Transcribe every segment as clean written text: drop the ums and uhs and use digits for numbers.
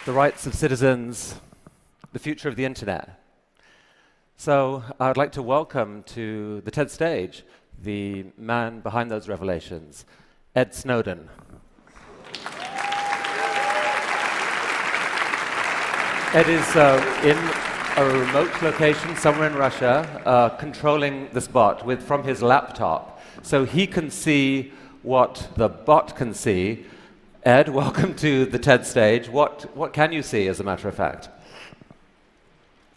the rights of citizens, the future of the internet. So I'd like to welcome to the TED stage the man behind those revelations, Ed Snowden. Ed is in a remote location somewhere in Russia, controlling this bot from his laptop, so he can see what the bot can see. Ed, welcome to the TED stage. What can you see, as a matter of fact?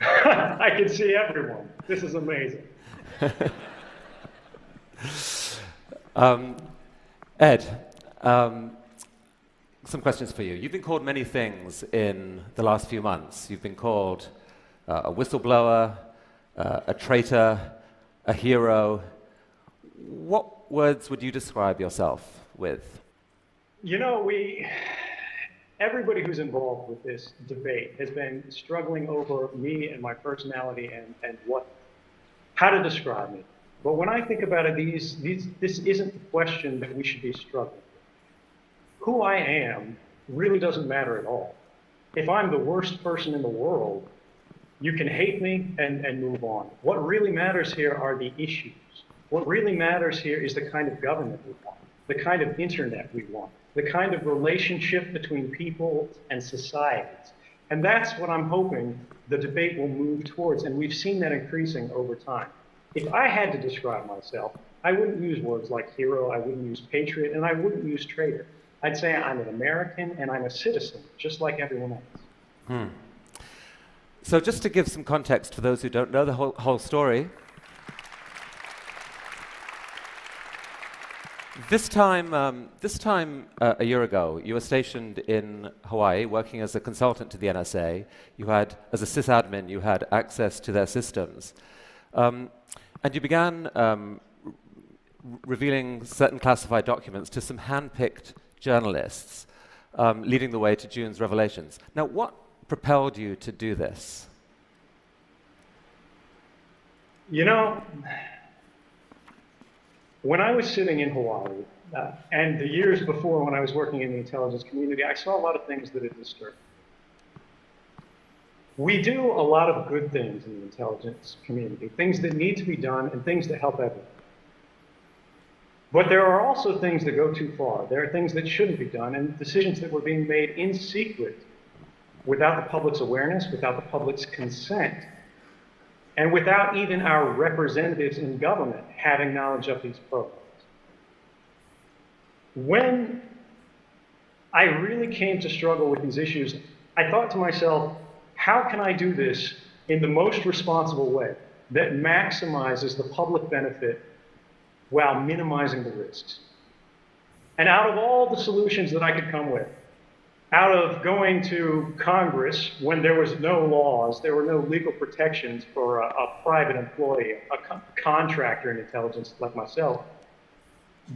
I can see everyone. This is amazing. Ed, some questions for you. You've been called many things in the last few months. You've been called a whistleblower, a traitor, a hero. What words would you describe yourself with? You know, everybody who's involved with this debate has been struggling over me and my personality and how to describe me. But when I think about it, this isn't the question that we should be struggling with. Who I am really doesn't matter at all. If I'm the worst person in the world, you can hate me and move on. What really matters here are the issues. What really matters here is the kind of government we want, the kind of internet we want, the kind of relationship between people and societies. And that's what I'm hoping the debate will move towards, and we've seen that increasing over time. If I had to describe myself, I wouldn't use words like hero, I wouldn't use patriot, and I wouldn't use traitor. I'd say I'm an American and I'm a citizen, just like everyone else. So just to give some context for those who don't know the whole story, This time a year ago, you were stationed in Hawaii, working as a consultant to the NSA. You had, as a sysadmin, you had access to their systems. And you began revealing certain classified documents to some hand-picked journalists, leading the way to June's revelations. Now, what propelled you to do this? You know, when I was sitting in Hawaii, and the years before when I was working in the intelligence community, I saw a lot of things that had disturbed me. We do a lot of good things in the intelligence community, things that need to be done and things that help everyone. But there are also things that go too far. There are things that shouldn't be done and decisions that were being made in secret without the public's awareness, without the public's consent, and without even our representatives in government having knowledge of these programs. When I really came to struggle with these issues, I thought to myself, how can I do this in the most responsible way that maximizes the public benefit while minimizing the risks? And out of all the solutions that I could come with, out of going to Congress when there was no laws, there were no legal protections for a private employee, a contractor in intelligence like myself,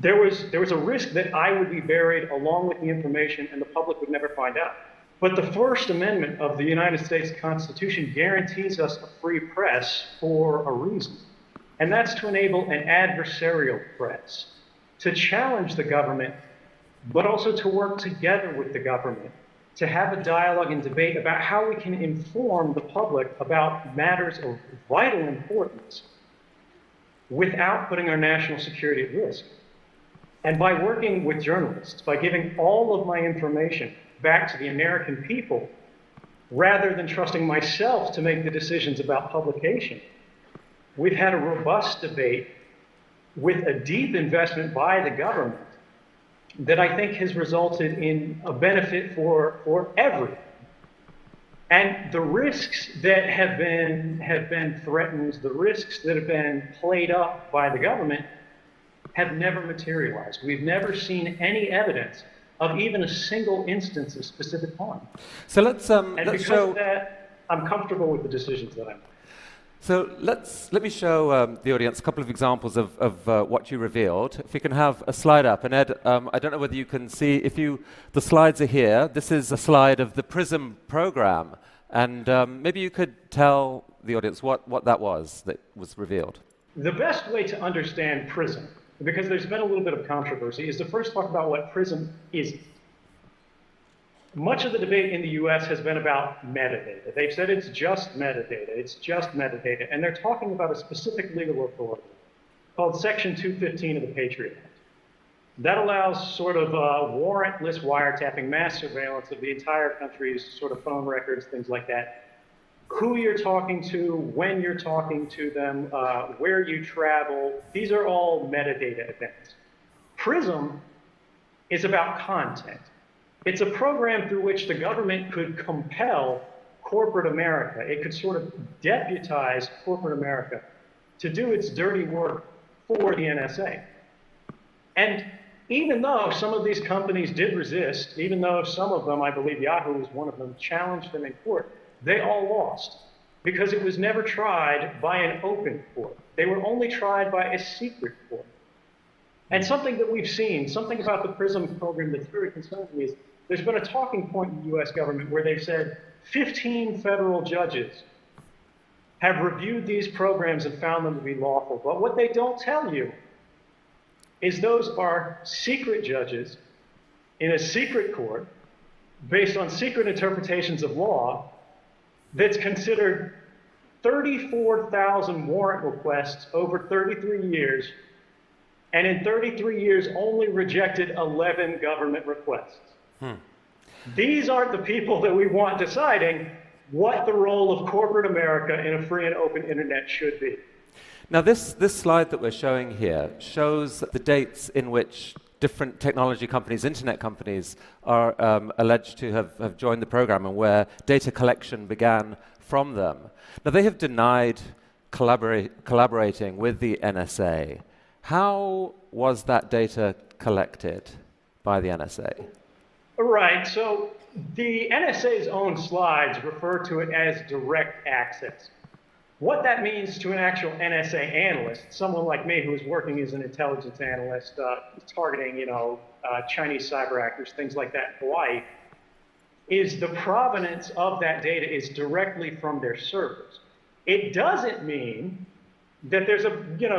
there was a risk that I would be buried along with the information and the public would never find out. But the First Amendment of the United States Constitution guarantees us a free press for a reason. And that's to enable an adversarial press, to challenge the government, but also to work together with the government, to have a dialogue and debate about how we can inform the public about matters of vital importance without putting our national security at risk. And by working with journalists, by giving all of my information back to the American people, rather than trusting myself to make the decisions about publication, we've had a robust debate with a deep investment by the government that I think has resulted in a benefit for everyone. And the risks that have been threatened, the risks that have been played up by the government have never materialized. We've never seen any evidence of even a single instance of specific harm. So let's and because of that, I'm comfortable with the decisions that I make. So let me show the audience a couple of examples of what you revealed. If we can have a slide up. And Ed, I don't know whether you can see, the slides are here. This is a slide of the PRISM program. And maybe you could tell the audience what that was revealed. The best way to understand PRISM, because there's been a little bit of controversy, is to first talk about what PRISM isn't. much of the debate in the US has been about metadata. They've said it's just metadata, it's just metadata, and they're talking about a specific legal authority called Section 215 of the Patriot Act. That allows sort of warrantless wiretapping, mass surveillance of the entire country's sort of phone records, things like that. Who you're talking to, when you're talking to them, where you travel, these are all metadata events. PRISM is about content. It's a program through which the government could compel corporate America. It could sort of deputize corporate America to do its dirty work for the NSA. And even though some of these companies did resist, even though some of them, I believe Yahoo was one of them, challenged them in court, they all lost because it was never tried by an open court. They were only tried by a secret court. And something that we've seen, something about the PRISM program that's very concerning me is there's been a talking point in the US government where they've said 15 federal judges have reviewed these programs and found them to be lawful. But what they don't tell you is those are secret judges in a secret court based on secret interpretations of law that's considered 34,000 warrant requests over 33 years, and in 33 years only rejected 11 government requests. These aren't the people that we want deciding what the role of corporate America in a free and open internet should be. Now this slide that we're showing here shows the dates in which different technology companies, internet companies, are alleged to have joined the program and where data collection began from them. Now they have denied collaborating with the NSA. How was that data collected by the NSA? Right, so the NSA's own slides refer to it as direct access. What that means to an actual NSA analyst, someone like me who is working as an intelligence analyst, targeting, Chinese cyber actors, things like that in Hawaii, is the provenance of that data is directly from their servers. It doesn't mean that there's a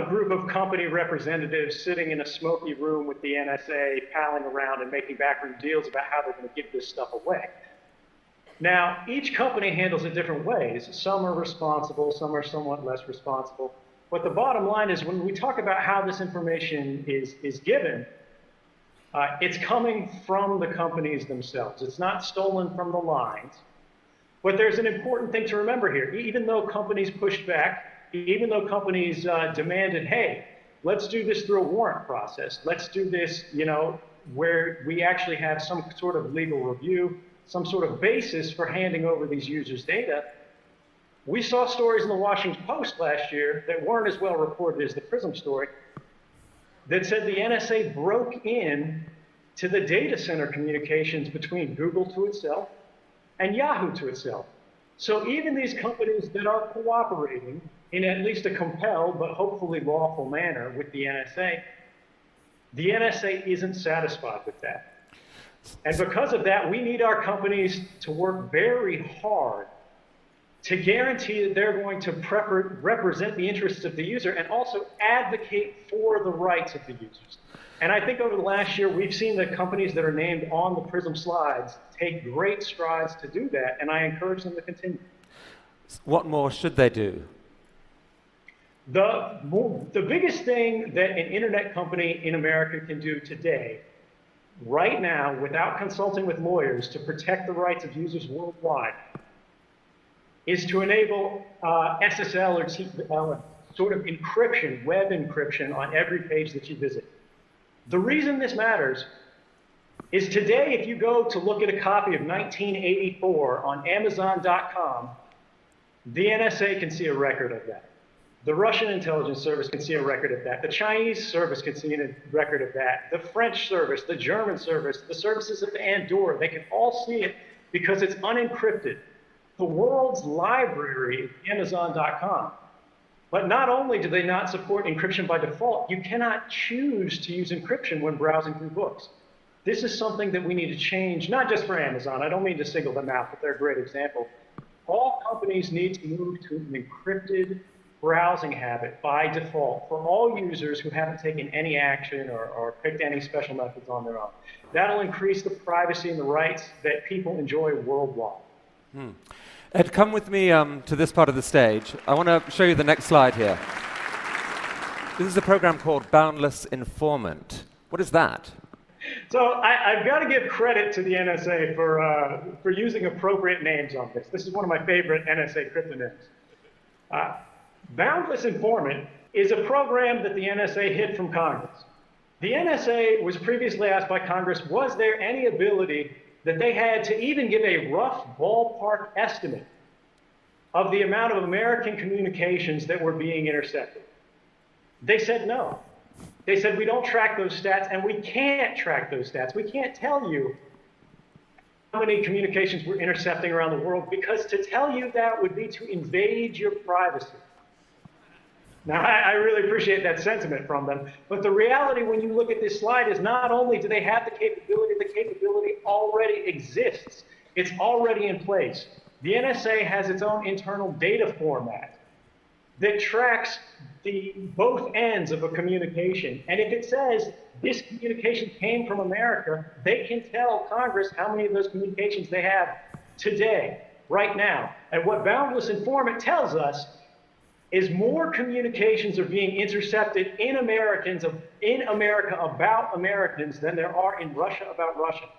group of company representatives sitting in a smoky room with the NSA, palling around and making backroom deals about how they're going to give this stuff away. Now, each company handles it different ways. Some are responsible, some are somewhat less responsible. But the bottom line is when we talk about how this information is given, it's coming from the companies themselves. It's not stolen from the lines. But there's an important thing to remember here. Even though companies pushed back, even though companies demanded, hey, let's do this through a warrant process. Let's do this, where we actually have some sort of legal review, some sort of basis for handing over these users' data. We saw stories in the Washington Post last year that weren't as well reported as the PRISM story that said the NSA broke in to the data center communications between Google to itself and Yahoo to itself. So even these companies that are cooperating in at least a compelled but hopefully lawful manner with the NSA isn't satisfied with that. And because of that, we need our companies to work very hard to guarantee that they're going to represent the interests of the user and also advocate for the rights of the users. And I think over the last year, we've seen the companies that are named on the PRISM slides take great strides to do that, and I encourage them to continue. What more should they do? The biggest thing that an internet company in America can do today, right now, without consulting with lawyers to protect the rights of users worldwide, is to enable SSL or TLS, sort of encryption, web encryption on every page that you visit. The reason this matters is today, if you go to look at a copy of 1984 on Amazon.com, the NSA can see a record of that. The Russian intelligence service can see a record of that. The Chinese service can see a record of that. The French service, the German service, the services of Andorra, they can all see it because it's unencrypted. The world's library is Amazon.com. But not only do they not support encryption by default, you cannot choose to use encryption when browsing through books. This is something that we need to change, not just for Amazon. I don't mean to single them out, but they're a great example. All companies need to move to an encrypted browsing habit by default for all users who haven't taken any action or picked any special methods on their own. That'll increase the privacy and the rights that people enjoy worldwide. Ed, come with me to this part of the stage. I want to show you the next slide here. This is a program called Boundless Informant. What is that? So I've got to give credit to the NSA for using appropriate names on this. This is one of my favorite NSA cryptonyms. Boundless Informant is a program that the NSA hid from Congress. The NSA was previously asked by Congress, was there any ability that they had to even give a rough ballpark estimate of the amount of American communications that were being intercepted? They said no. They said, we don't track those stats, and we can't track those stats. We can't tell you how many communications we're intercepting around the world, because to tell you that would be to invade your privacy. Now, I really appreciate that sentiment from them, but the reality when you look at this slide is not only do they have the capability already exists. It's already in place. The NSA has its own internal data format that tracks both ends of a communication. And if it says this communication came from America, they can tell Congress how many of those communications they have today, right now. And what Boundless Informant tells us is more communications are being intercepted in America about Americans than there are in Russia about Russians.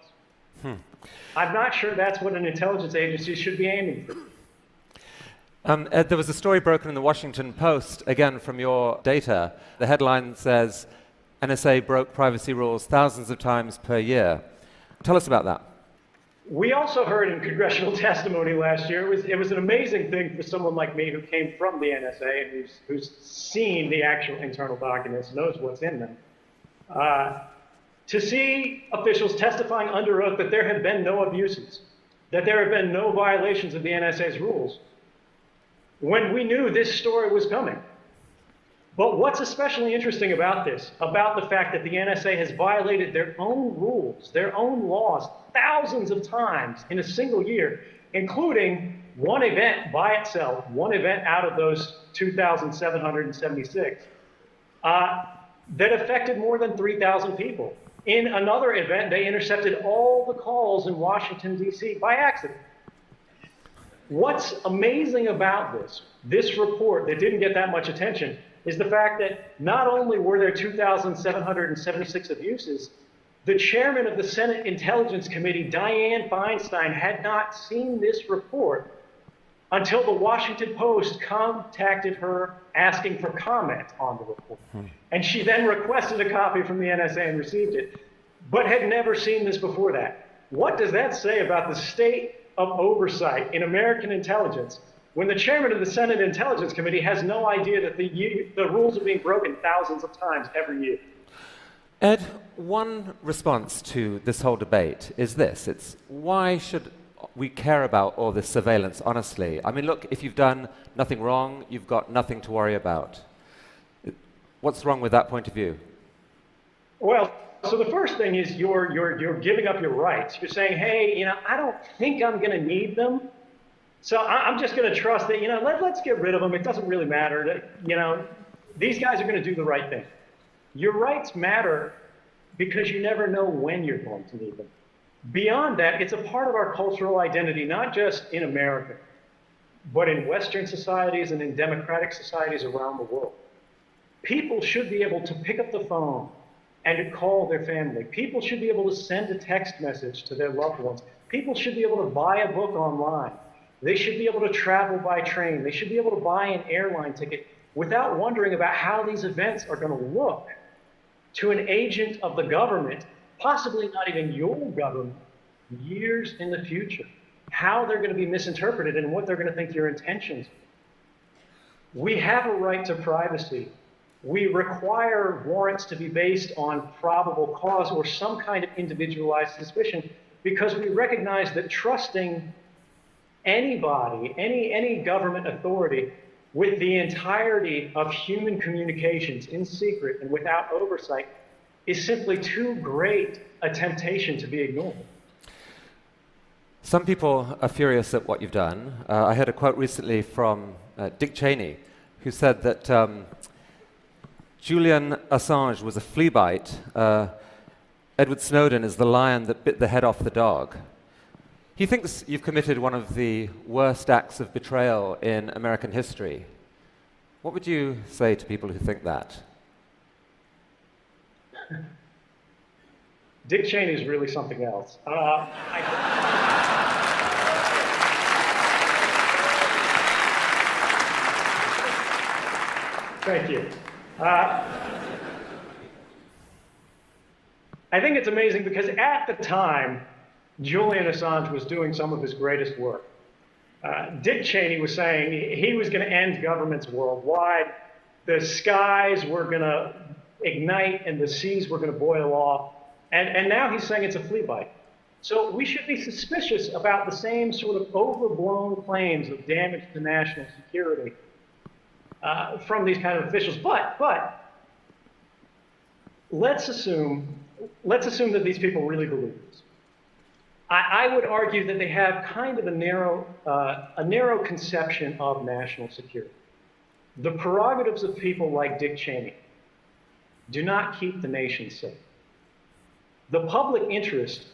I'm not sure that's what an intelligence agency should be aiming for. Ed, there was a story broken in the Washington Post, again from your data. The headline says, NSA broke privacy rules thousands of times per year. Tell us about that. We also heard in congressional testimony last year, it was an amazing thing for someone like me who came from the NSA and who's seen the actual internal documents, knows what's in them, to see officials testifying under oath that there have been no abuses, that there have been no violations of the NSA's rules, when we knew this story was coming. But what's especially interesting about this, about the fact that the NSA has violated their own rules, their own laws, thousands of times in a single year, including one event by itself, one event out of those 2,776, that affected more than 3,000 people. In another event, they intercepted all the calls in Washington, D.C. by accident. What's amazing about this report that didn't get that much attention, is the fact that not only were there 2,776 abuses, the chairman of the Senate Intelligence Committee, Dianne Feinstein, had not seen this report until the Washington Post contacted her asking for comment on the report. And she then requested a copy from the NSA and received it, but had never seen this before that. What does that say about the state of oversight in American intelligence when the chairman of the Senate Intelligence Committee has no idea that the rules are being broken thousands of times every year? Ed, one response to this whole debate is this. It's why should we care about all this surveillance, honestly? I mean, look, if you've done nothing wrong, you've got nothing to worry about. What's wrong with that point of view? Well, so the first thing is you're giving up your rights. You're saying, hey, I don't think I'm going to need them, so I'm just going to trust that, let's get rid of them. It doesn't really matter. These guys are going to do the right thing. Your rights matter because you never know when you're going to need them. Beyond that, it's a part of our cultural identity, not just in America, but in Western societies and in democratic societies around the world. People should be able to pick up the phone and to call their family. People should be able to send a text message to their loved ones. People should be able to buy a book online. They should be able to travel by train. They should be able to buy an airline ticket without wondering about how these events are going to look to an agent of the government, possibly not even your government, years in the future. How they're going to be misinterpreted and what they're going to think your intentions are. We have a right to privacy. We require warrants to be based on probable cause or some kind of individualized suspicion because we recognize that trusting anybody, any government authority with the entirety of human communications in secret and without oversight is simply too great a temptation to be ignored. Some people are furious at what you've done. I heard a quote recently from Dick Cheney, who said that Julian Assange was a flea bite. Edward Snowden is the lion that bit the head off the dog. He thinks you've committed one of the worst acts of betrayal in American history. What would you say to people who think that? Dick Cheney is really something else. Thank you. I think it's amazing because at the time, Julian Assange was doing some of his greatest work. Dick Cheney was saying he was going to end governments worldwide. The skies were going to ignite and the seas were going to boil off. And now he's saying it's a flea bite. So we should be suspicious about the same sort of overblown claims of damage to national security from these kind of officials. But let's assume that these people really believe this. I would argue that they have kind of a narrow conception of national security. The prerogatives of people like Dick Cheney do not keep the nation safe. The public interest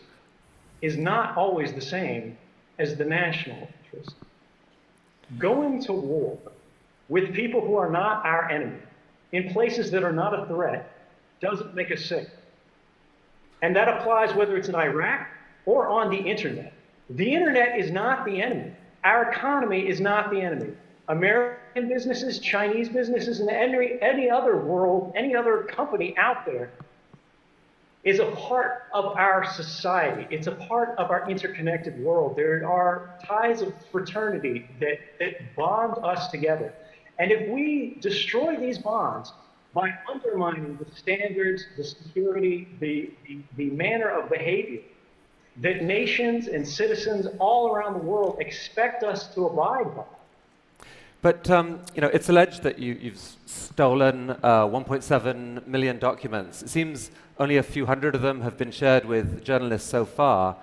is not always the same as the national interest. Going to war with people who are not our enemy in places that are not a threat doesn't make us safe. And that applies whether it's in Iraq or on the internet. The internet is not the enemy. Our economy is not the enemy. American businesses, Chinese businesses, and any other company out there is a part of our society. It's a part of our interconnected world. There are ties of fraternity that bond us together. And if we destroy these bonds by undermining the standards, the security, the manner of behavior that nations and citizens all around the world expect us to abide by. But it's alleged that you've stolen 1.7 million documents. It seems only a few hundred of them have been shared with journalists so far.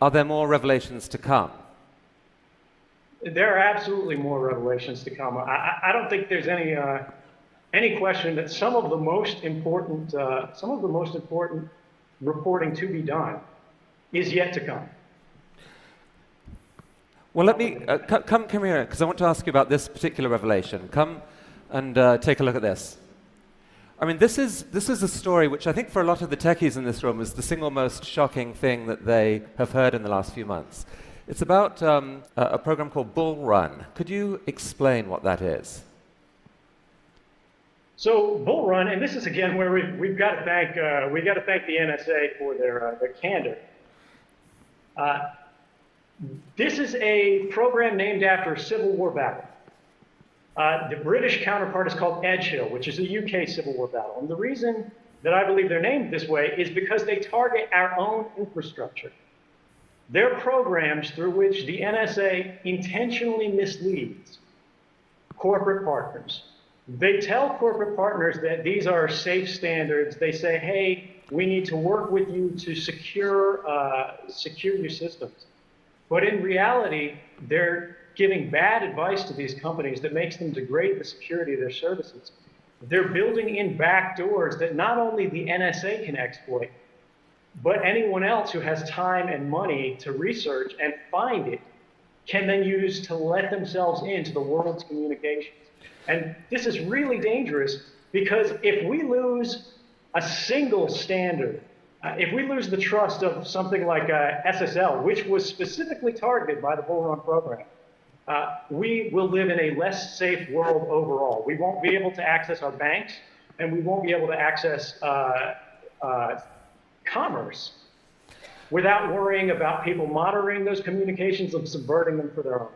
Are there more revelations to come? There are absolutely more revelations to come. I don't think there's any question that some of the most important reporting to be done is yet to come. Well, let me come here, because I want to ask you about this particular revelation. Come and take a look at this. I mean, this is a story which I think for a lot of the techies in this room is the single most shocking thing that they have heard in the last few months. It's about a program called Bull Run. Could you explain what that is? So Bull Run, and this is again where we've got to thank the NSA for their candor. This is a program named after a Civil War battle. The British counterpart is called Edgehill, which is a UK Civil War battle. And the reason that I believe they're named this way is because they target our own infrastructure. They're programs through which the NSA intentionally misleads corporate partners. They tell corporate partners that these are safe standards. They say, hey, we need to work with you to secure your systems. But in reality, they're giving bad advice to these companies that makes them degrade the security of their services. They're building in back doors that not only the NSA can exploit, but anyone else who has time and money to research and find it can then use to let themselves into the world's communications. And this is really dangerous because if we lose a single standard, if we lose the trust of something like SSL, which was specifically targeted by the Bull Run program, we will live in a less safe world overall. We won't be able to access our banks, and we won't be able to access commerce without worrying about people monitoring those communications and subverting them for their own.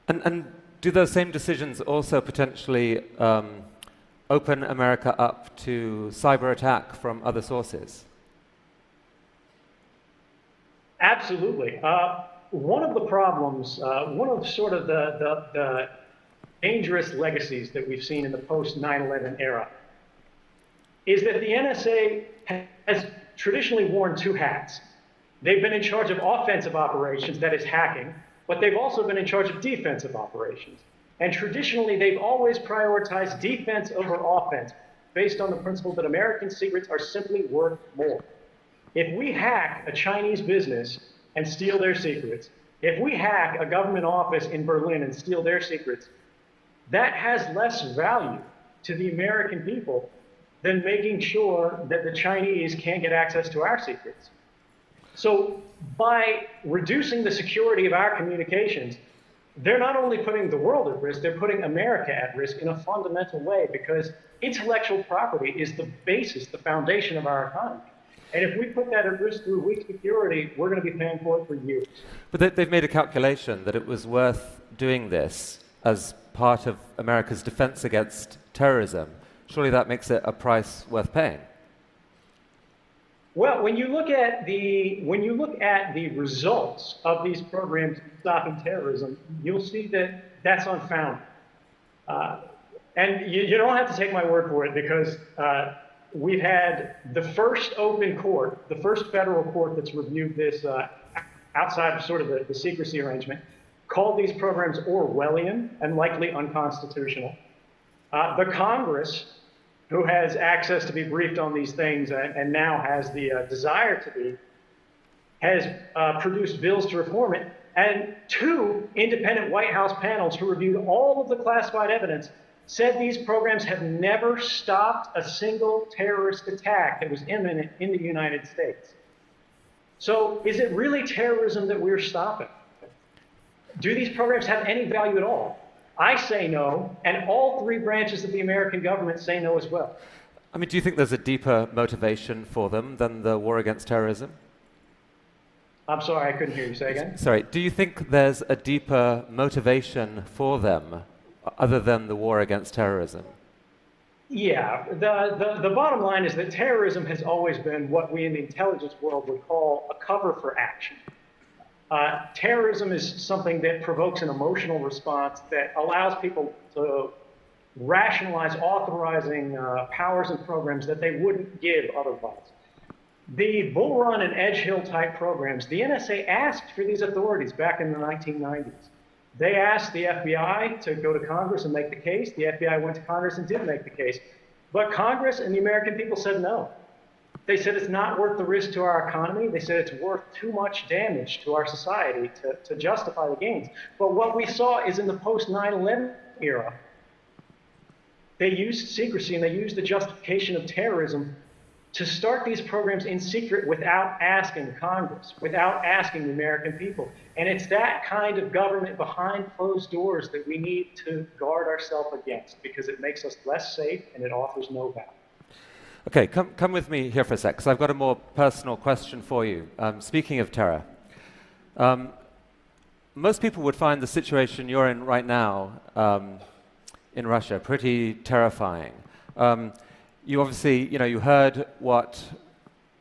And do those same decisions also potentially open America up to cyber attack from other sources? Absolutely. One of the problems, one of sort of the dangerous legacies that we've seen in the post-9/11 era is that the NSA has traditionally worn two hats. They've been in charge of offensive operations, that is hacking, but they've also been in charge of defensive operations. And traditionally, they've always prioritized defense over offense, based on the principle that American secrets are simply worth more. If we hack a Chinese business and steal their secrets, if we hack a government office in Berlin and steal their secrets, that has less value to the American people than making sure that the Chinese can't get access to our secrets. So by reducing the security of our communications, they're not only putting the world at risk, they're putting America at risk in a fundamental way, because intellectual property is the basis, the foundation of our economy. And if we put that at risk through weak security, we're going to be paying for it for years. But they've made a calculation that it was worth doing this as part of America's defense against terrorism. Surely that makes it a price worth paying. Well, when you look at the results of these programs stopping terrorism, you'll see that that's unfounded. And you don't have to take my word for it, because we've had the first open court, the first federal court that's reviewed this outside of sort of the secrecy arrangement, called these programs Orwellian and likely unconstitutional. The Congress, who has access to be briefed on these things and now has the desire to be, has produced bills to reform it. And 2 independent White House panels who reviewed all of the classified evidence said these programs have never stopped a single terrorist attack that was imminent in the United States. So is it really terrorism that we're stopping? Do these programs have any value at all? I say no, and all 3 branches of the American government say no as well. I mean, do you think there's a deeper motivation for them than the war against terrorism? I'm sorry, I couldn't hear you. Say again? Sorry, do you think there's a deeper motivation for them other than the war against terrorism? Yeah, the bottom line is that terrorism has always been what we in the intelligence world would call a cover for action. Terrorism is something that provokes an emotional response that allows people to rationalize authorizing powers and programs that they wouldn't give otherwise. The Bull Run and Edge Hill type programs, the NSA asked for these authorities back in the 1990s. They asked the FBI to go to Congress and make the case. The FBI went to Congress and did make the case. But Congress and the American people said no. They said it's not worth the risk to our economy. They said it's worth too much damage to our society to justify the gains. But what we saw is in the post-9/11 era, they used secrecy and they used the justification of terrorism to start these programs in secret without asking Congress, without asking the American people. And it's that kind of government behind closed doors that we need to guard ourselves against, because it makes us less safe and it offers no value. Okay, come with me here for a sec, because I've got a more personal question for you. Speaking of terror, most people would find the situation you're in right now in Russia pretty terrifying. You obviously, you heard what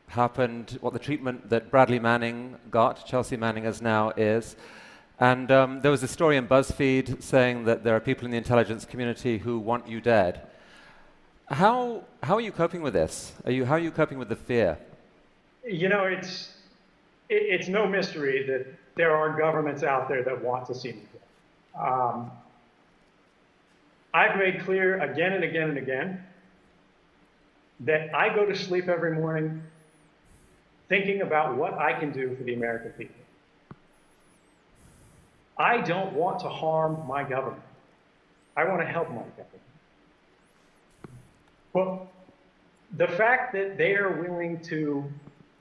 happened, what the treatment that Bradley Manning got, Chelsea Manning as now is. And there was a story in BuzzFeed saying that there are people in the intelligence community who want you dead. How are you coping with this? How are you coping with the fear? It's no mystery that there are governments out there that want to see me dead. I've made clear again and again and again that I go to sleep every morning thinking about what I can do for the American people. I don't want to harm my government. I want to help my government. Well, the fact that they are willing to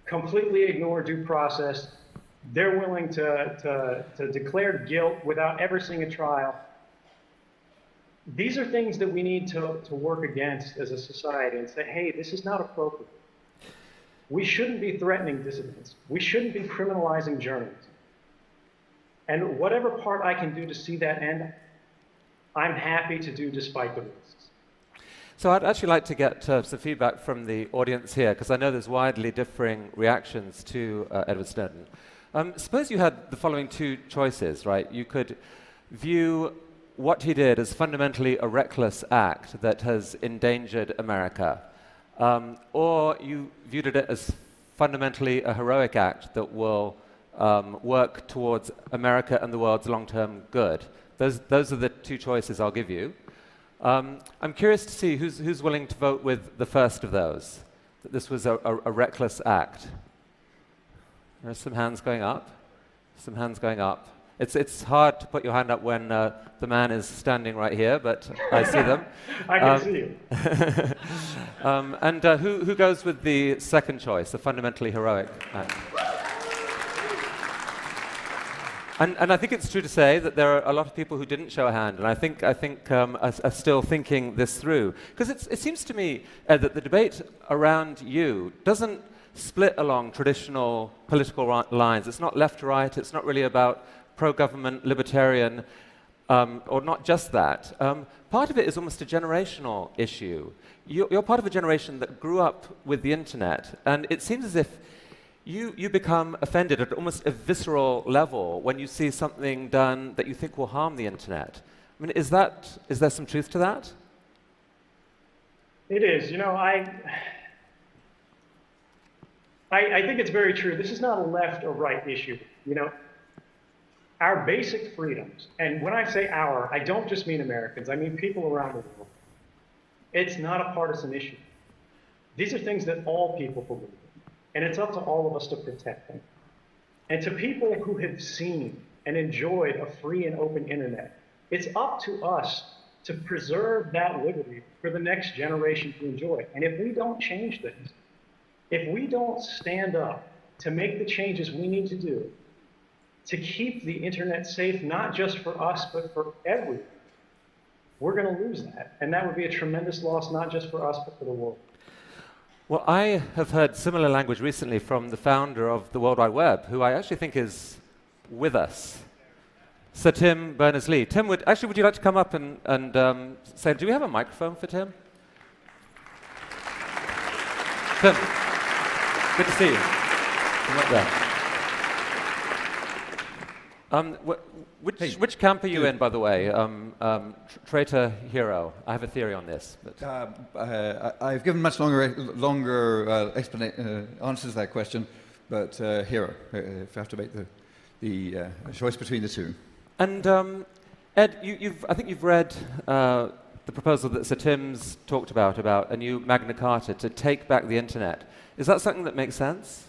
completely ignore due process, they're willing to declare guilt without ever seeing a trial, these are things that we need to work against as a society and say, hey, this is not appropriate. We shouldn't be threatening dissidents. We shouldn't be criminalizing journalists. And whatever part I can do to see that end, I'm happy to do despite the risks. So I'd actually like to get some feedback from the audience here, because I know there's widely differing reactions to Edward Snowden. Suppose you had the following 2 choices, right? You could view what he did as fundamentally a reckless act that has endangered America, or you viewed it as fundamentally a heroic act that will work towards America and the world's long-term good. those are the two choices I'll give you. I'm curious to see who's willing to vote with the first of those, that this was a reckless act. There are some hands going up, some hands going up. It's hard to put your hand up when the man is standing right here, but I see them. I can see you. And who goes with the second choice, the fundamentally heroic act? And I think it's true to say that there are a lot of people who didn't show a hand, and I think are still thinking this through. Because it seems to me, Ed, that the debate around you doesn't split along traditional political lines. It's not left-right, it's not really about pro-government, libertarian, or not just that. Part of it is almost a generational issue. You're part of a generation that grew up with the internet, and it seems as if you become offended at almost a visceral level when you see something done that you think will harm the internet. I mean, is there some truth to that? It is. You know, I think it's very true. This is not a left or right issue. You know, our basic freedoms, and when I say our, I don't just mean Americans, I mean people around the world. It's not a partisan issue. These are things that all people believe in, and it's up to all of us to protect them. And to people who have seen and enjoyed a free and open internet, it's up to us to preserve that liberty for the next generation to enjoy. And if we don't change things, if we don't stand up to make the changes we need to do to keep the internet safe, not just for us, but for everyone, we're going to lose that. And that would be a tremendous loss, not just for us, but for the world. Well, I have heard similar language recently from the founder of the World Wide Web, who I actually think is with us, Sir Tim Berners-Lee. Tim, would you like to come up and say, do we have a microphone for Tim? Tim, good to see you. Come up there. Which camp are you in, by the way? Traitor, hero? I have a theory on this. I've given much longer answers to that question, but hero, if I have to make the choice between the two. And Ed, I think you've read the proposal that Sir Tim's talked about a new Magna Carta to take back the internet. Is that something that makes sense?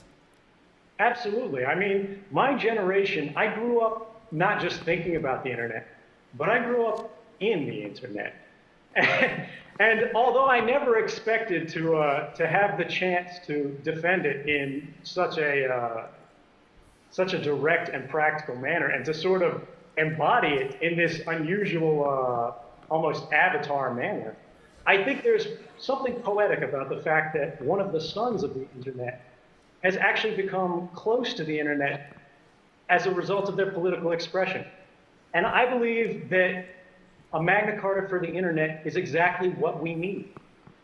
Absolutely. I mean, my generation, I grew up not just thinking about the internet, but I grew up in the internet. And although I never expected to have the chance to defend it in such a direct and practical manner, and to sort of embody it in this unusual, almost avatar manner, I think there's something poetic about the fact that one of the sons of the internet has actually become close to the internet as a result of their political expression. And I believe that a Magna Carta for the internet is exactly what we need.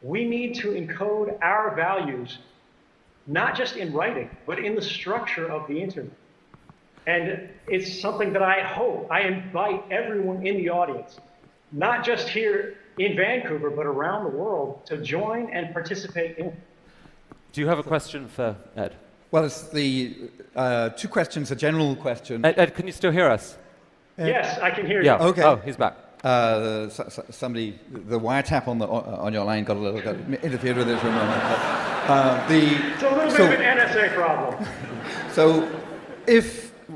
We need to encode our values, not just in writing, but in the structure of the internet. And it's something that I invite everyone in the audience, not just here in Vancouver, but around the world, to join and participate in. Do you have a question for Ed? Well, it's the two questions, a general question. Ed, can you still hear us? Yes, I can hear you. Yeah. Okay. Oh, he's back. Somebody, the wiretap on your line got interfered with it for a moment. It's a little bit of an NSA problem.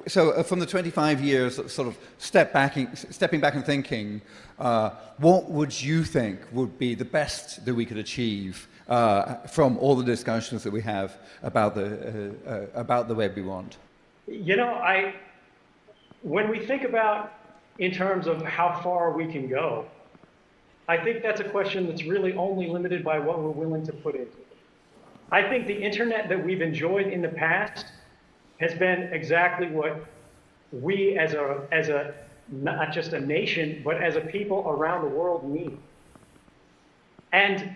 So from the 25 years, sort of stepping back and thinking, what would you think would be the best that we could achieve from all the discussions that we have about the web we want? You know, when we think about in terms of how far we can go, I think that's a question that's really only limited by what we're willing to put into it. I think the internet that we've enjoyed in the past has been exactly what we as a not just a nation, but as a people around the world need. And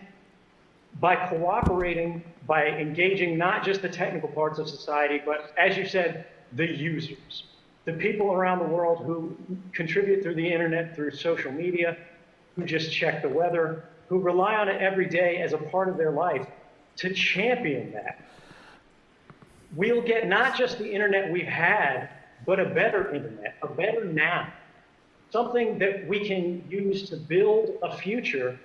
by cooperating, by engaging not just the technical parts of society, but as you said, the users, the people around the world who contribute through the internet, through social media, who just check the weather, who rely on it every day as a part of their life, to champion that. We'll get not just the internet we've had, but a better internet, a better now. something that we can use to build a future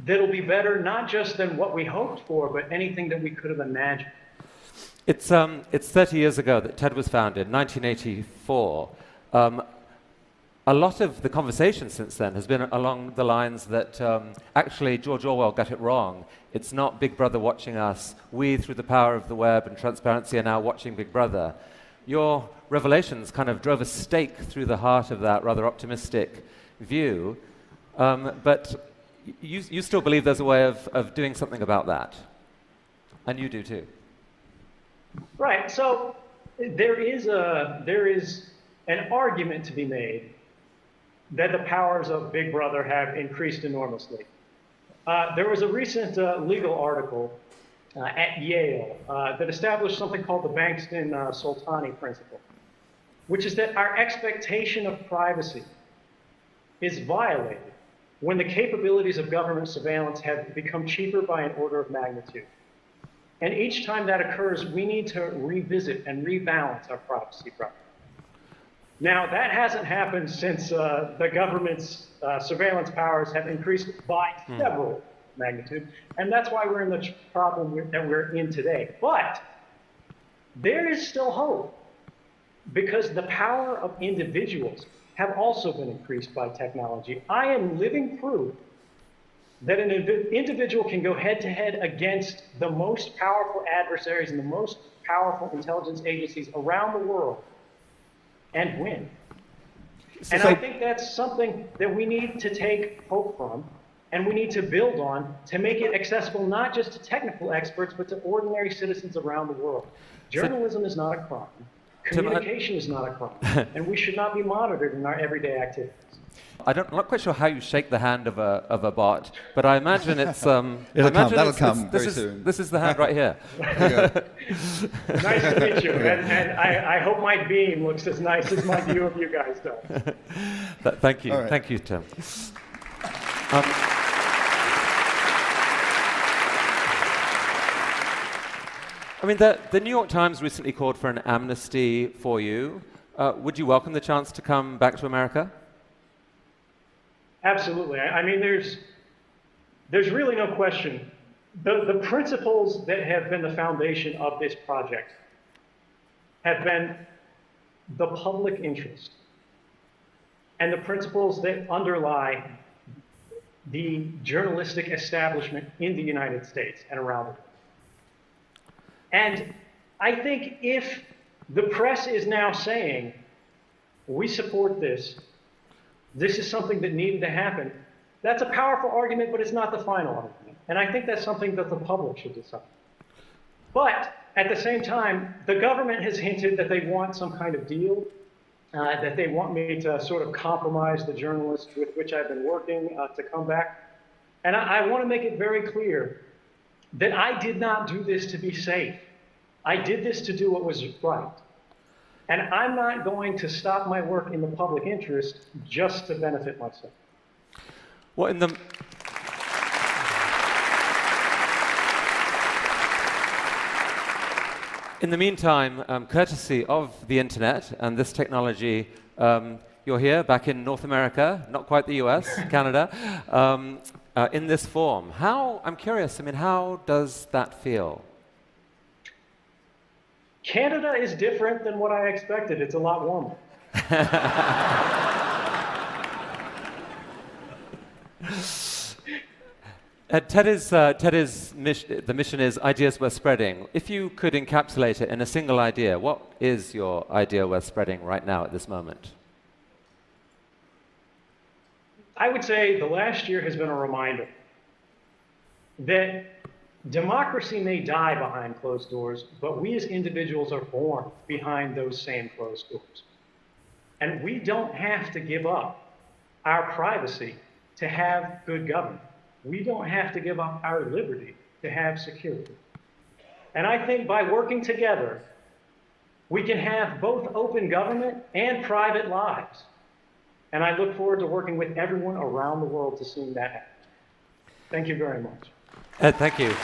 that'll be better, not just than what we hoped for, but anything that we could have imagined. It's 30 years ago that TED was founded, 1984. A lot of the conversation since then has been along the lines that actually George Orwell got it wrong. It's not Big Brother watching us. We, through the power of the web and transparency, are now watching Big Brother. Your revelations kind of drove a stake through the heart of that rather optimistic view. But you still believe there's a way of doing something about that. And you do too. Right. So there is an argument to be made that the powers of Big Brother have increased enormously. There was a recent legal article at Yale that established something called the Bankston-Soltani principle, which is that our expectation of privacy is violated when the capabilities of government surveillance have become cheaper by an order of magnitude. And each time that occurs, we need to revisit and rebalance our privacy problem. Now, that hasn't happened since the government's surveillance powers have increased by several magnitude, and that's why we're in the problem that we're in today. But there is still hope, because the power of individuals have also been increased by technology. I am living proof that an individual can go head-to-head against the most powerful adversaries and the most powerful intelligence agencies around the world and win. And I think that's something that we need to take hope from, and we need to build on to make it accessible not just to technical experts, but to ordinary citizens around the world. Journalism is not a crime. Communication is not a crime. And we should not be monitored in our everyday activities. I'm not quite sure how you shake the hand of a bot, but I imagine it's that'll come very soon. This is the hand right here. Nice to meet you, and I hope my beam looks as nice as my view of you guys does. Thank you, right. Thank you, Tim. I mean, the New York Times recently called for an amnesty for you. Would you welcome the chance to come back to America? Absolutely. I mean, there's really no question. The principles that have been the foundation of this project have been the public interest and the principles that underlie the journalistic establishment in the United States and around the world. And I think if the press is now saying, we support this, this is something that needed to happen, that's a powerful argument, but it's not the final argument. And I think that's something that the public should decide. But at the same time, the government has hinted that they want some kind of deal, that they want me to sort of compromise the journalists with which I've been working to come back. And I want to make it very clear that I did not do this to be safe. I did this to do what was right. And I'm not going to stop my work in the public interest just to benefit myself. Well, in the meantime, courtesy of the internet and this technology, you're here back in North America, not quite the US, Canada, in this form. I'm curious, I mean, how does that feel? Canada is different than what I expected. It's a lot warmer. The mission is ideas worth spreading. If you could encapsulate it in a single idea, what is your idea worth spreading right now at this moment? I would say the last year has been a reminder that democracy may die behind closed doors, but we as individuals are born behind those same closed doors. And we don't have to give up our privacy to have good government. We don't have to give up our liberty to have security. And I think by working together, we can have both open government and private lives. And I look forward to working with everyone around the world to seeing that happen. Thank you very much. Ed, thank you.